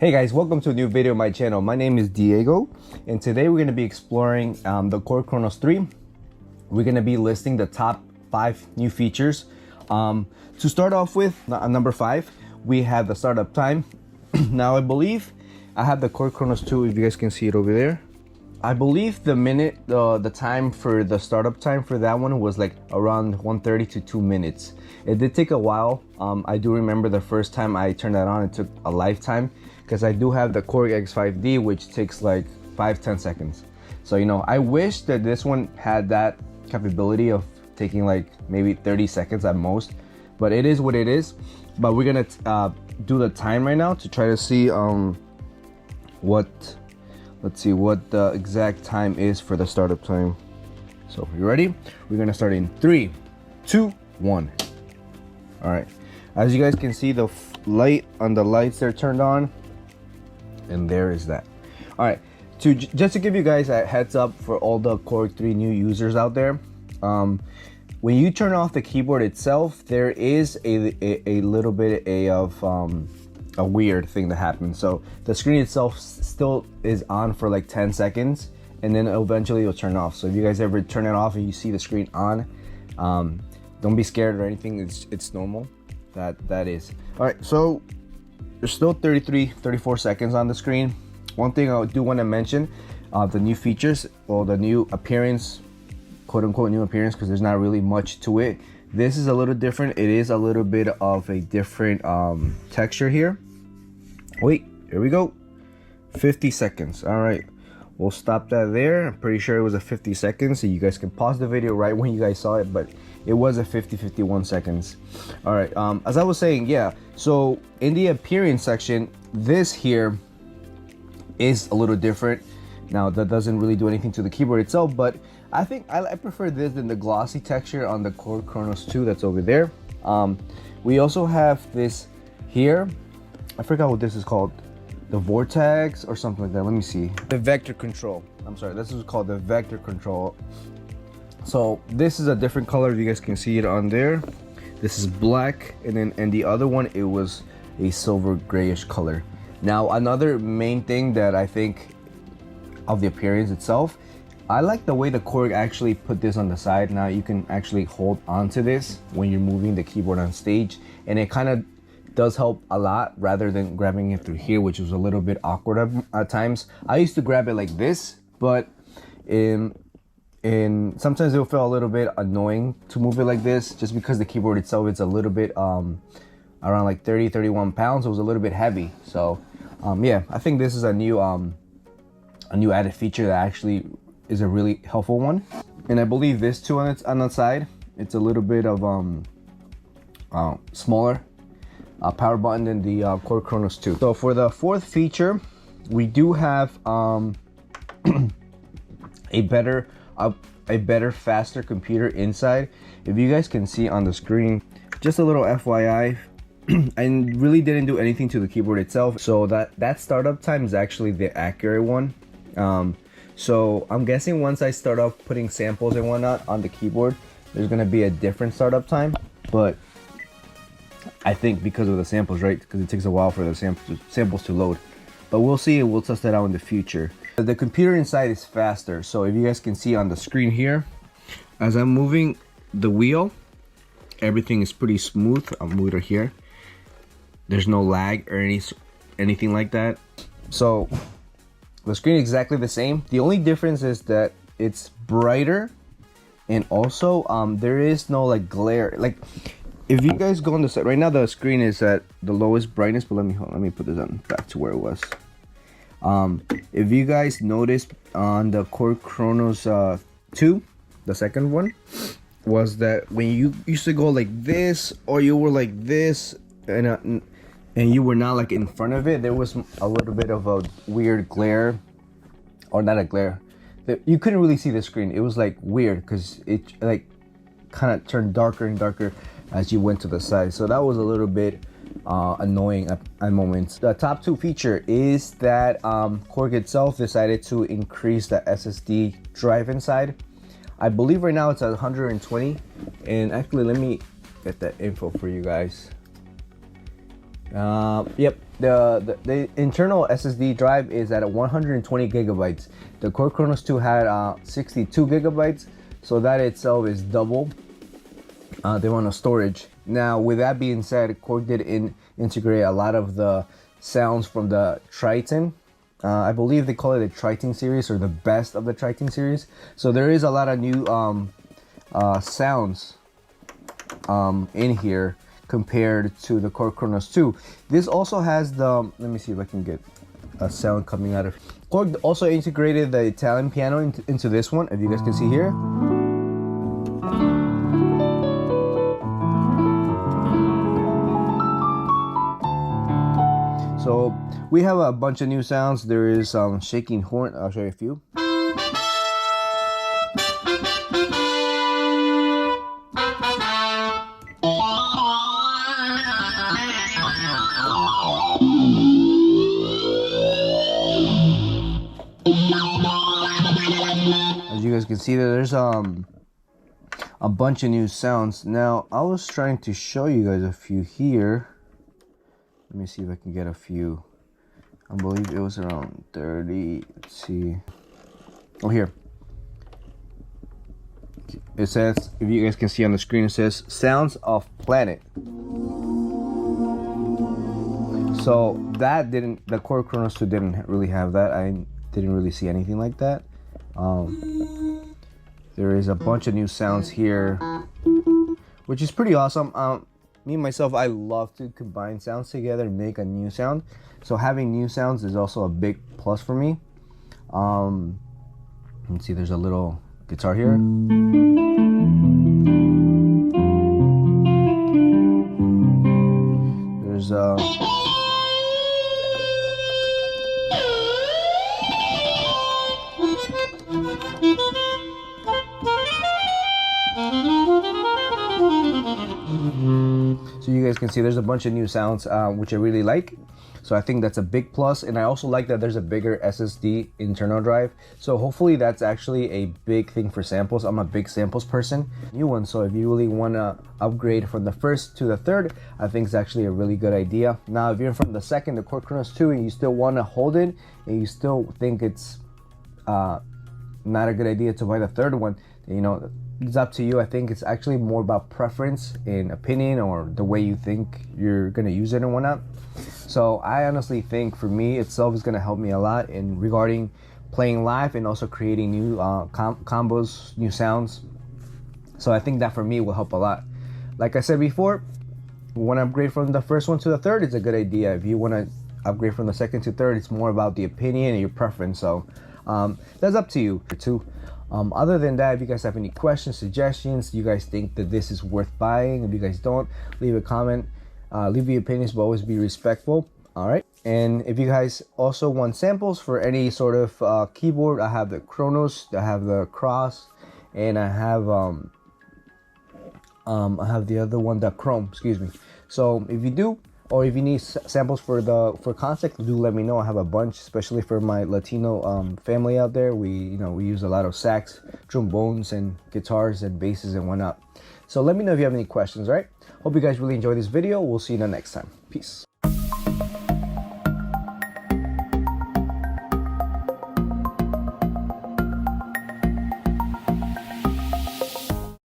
Hey guys, welcome to a new video on my channel. My name is Diego, and today we're going to be exploring the Korg Kronos 3. We're going to be listing the top 5 new features. To start off with, number 5, we have the startup time. Now I believe I have the Korg Kronos 2, if you guys can see it over there. I believe the time for the startup time for that one was like around 1:30 to 2 minutes. It did take a while. I do remember the first time I turned that on, it took a lifetime, because I do have the Korg X5D, which takes like 5-10 seconds. So, you know, I wish that this one had that capability of taking like maybe 30 seconds at most, but it is what it is. But we're gonna do the time right now to try to see let's see what the exact time is for the startup time. So you ready? We're gonna start in 3, 2, 1. All right, as you guys can see, the light on the lights are turned on, and there is that. All right, just to give you guys a heads up for all the Korg 3 new users out there, when you turn off the keyboard itself, there is a little bit of a weird thing that happens. So the screen itself still is on for like 10 seconds, and then eventually it'll turn off. So if you guys ever turn it off and you see the screen on, don't be scared or anything. It's normal. That is. All right, so there's still 34 seconds on the screen. One thing I do want to mention, the new features, or the new appearance, quote unquote new appearance, because there's not really much to it. This is a little different. It is a little bit of a different texture here. Wait, here we go. 50 seconds. All right, we'll stop that there. I'm pretty sure it was a 50 seconds, so you guys can pause the video right when you guys saw it, but it was a 51 seconds. All right, as I was saying, yeah, so in the appearance section, this here is a little different. Now that doesn't really do anything to the keyboard itself, but I think I prefer this than the glossy texture on the Korg Kronos 2 that's over there. We also have this here. I forgot what this is called. The vortex or something like that. Let me see. The vector control. I'm sorry, this is called the vector control. So this is a different color. You guys can see it on there. This is black, and then the other one, it was a silver grayish color. Now another main thing that I think of the appearance itself, I like the way the Korg actually put this on the side. Now you can actually hold onto this when you're moving the keyboard on stage, and it kind of does help a lot rather than grabbing it through here, which was a little bit awkward at times. I used to grab it like this, but sometimes it'll feel a little bit annoying to move it like this, just because the keyboard itself is a little bit around like 31 pounds. It was a little bit heavy. So yeah, I think this is a new added feature that actually is a really helpful one. And I believe this too on the side, it's a little bit of smaller power button than the Korg Kronos 2. So for the fourth feature, we do have a better, faster computer inside. If you guys can see on the screen, just a little FYI, I really didn't do anything to the keyboard itself, so that startup time is actually the accurate one. So I'm guessing once I start off putting samples and whatnot on the keyboard, there's gonna be a different startup time. But I think because of the samples, right? Because it takes a while for the samples to load. But we'll see, we'll test that out in the future. The computer inside is faster. So if you guys can see on the screen here, as I'm moving the wheel, everything is pretty smooth. I'll move it here. There's no lag or anything like that. So the screen is exactly the same. The only difference is that it's brighter, and also there is no like glare. Like if you guys go on the side right now, the screen is at the lowest brightness, but let me put this on back to where it was. If you guys noticed on the Korg Kronos 2, the second one, was that when you used to go like this, or you were like this, and you were not like in front of it, there was a little bit of a weird glare, or not a glare. You couldn't really see the screen. It was like weird because it like kind of turned darker and darker as you went to the side. So that was a little bit annoying at moments. The top 2 feature is that Korg itself decided to increase the SSD drive inside. I believe right now it's at 120, and actually let me get that info for you guys. Yep, the internal SSD drive is at 120 gigabytes. The Korg Kronos 2 had 62 gigabytes, so that itself is double the amount of storage. Now, with that being said, Korg did integrate a lot of the sounds from the Triton. I believe they call it the Triton series, or the best of the Triton series. So there is a lot of new sounds in here compared to the Korg Kronos 2. This also has the, let me see if I can get a sound coming out of Korg. Also integrated the Italian piano into this one, if you guys can see here. So we have a bunch of new sounds. There is shaking horn. I'll show you a few. As you guys can see, there's a bunch of new sounds. Now, I was trying to show you guys a few here. Let me see if I can get a few. I believe it was around 30. Let's see. Oh, here. It says, if you guys can see on the screen, it says Sounds of Planet. So that didn't, the Korg Kronos 2 didn't really have that. I didn't really see anything like that. There is a bunch of new sounds here, which is pretty awesome. Me myself, I love to combine sounds together and make a new sound. So having new sounds is also a big plus for me. Let's see, there's a little guitar here. There's so you guys can see there's a bunch of new sounds which I really like. So I think that's a big plus, and I also like that there's a bigger SSD internal drive. So hopefully that's actually a big thing for samples. I'm a big samples person. New one, so if you really want to upgrade from the first to the third, I think it's actually a really good idea. Now, if you're from the second, the Korg Kronos 2, and you still want to hold it, and you still think it's not a good idea to buy the third one, you know, it's up to you. I think it's actually more about preference and opinion, or the way you think you're gonna use it and whatnot. So I honestly think for me itself is gonna help me a lot in regarding playing live and also creating new combos, new sounds. So I think that for me will help a lot. Like I said before, want to upgrade from the first one to the third, it's a good idea. If you want to upgrade from the second to third, it's more about the opinion and your preference. So that's up to you too. Other than that, if you guys have any questions, suggestions, you guys think that this is worth buying, if you guys don't, leave a comment. Leave your opinions, but always be respectful. All right, and if you guys also want samples for any sort of keyboard, I have the Kronos, I have the Cross, and I have the other one, the Chrome, excuse me. So if you do, or if you need samples for concept, do let me know. I have a bunch, especially for my Latino family out there. We use a lot of sax, trombones, and guitars and basses and whatnot. So let me know if you have any questions. All right, hope you guys really enjoyed this video. We'll see you in the next time. Peace.